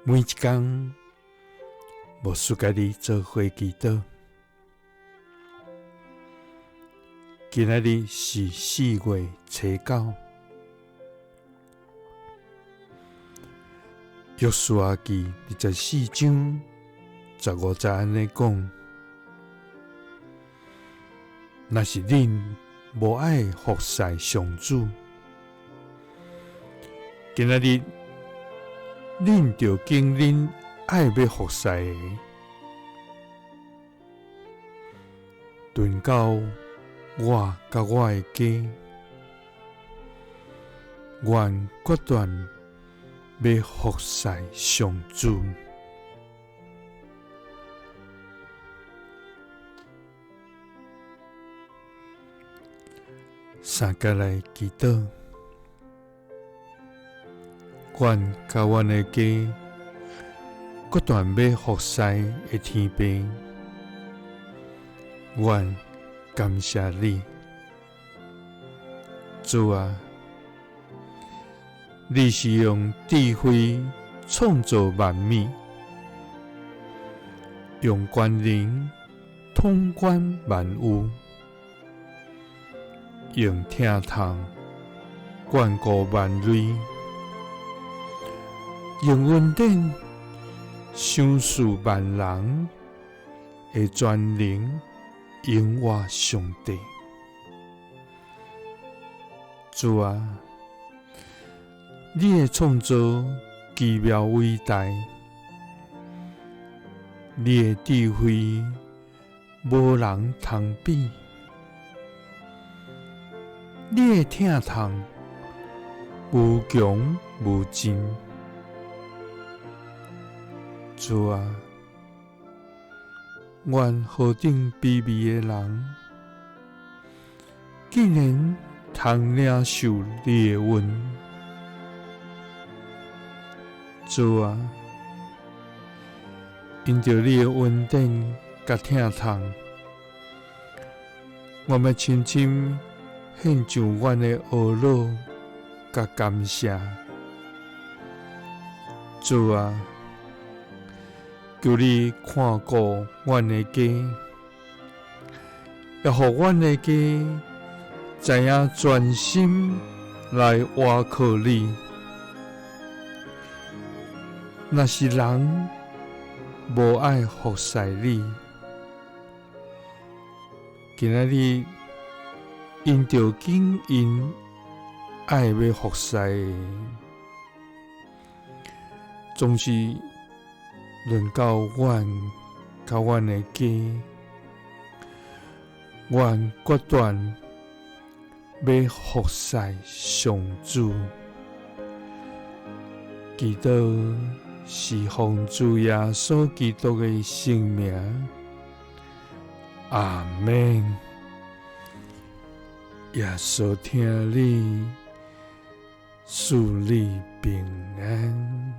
每一天，无输家己做伙祈祷。今仔日是4月初9，约书亚記24章15節安尼講：若是恁無愛服侍上主，今仔日恁就經恁愛要服侍的，輪到我甲我的家，願決斷要服侍上主。三甲來祈禱，願甲阮的家決斷要服侍的天父，願感謝你，主啊！你是用智慧創造萬物，用權能統管萬有，用疼痛眷顧萬類，用恩典賞賜萬人的全能永活上帝。主啊！你的創造奇妙偉大，你的智慧無人通比，你的疼痛無窮無盡。主啊，願何等卑微的人，竟然通領受你的恩。主啊，因着你的恩典甲疼痛，我們深深獻上阮的懊惱甲感謝。主啊，求你看顧阮的家，也互阮的家知影專心來倚靠你。若是人無愛服侍你，今仔日因着經因愛要服侍的，總是輪到阮甲阮的家，阮決斷要服侍上主，祈禱是奉主耶穌基督的聖名，阿們。耶穌聽你，賜你平安。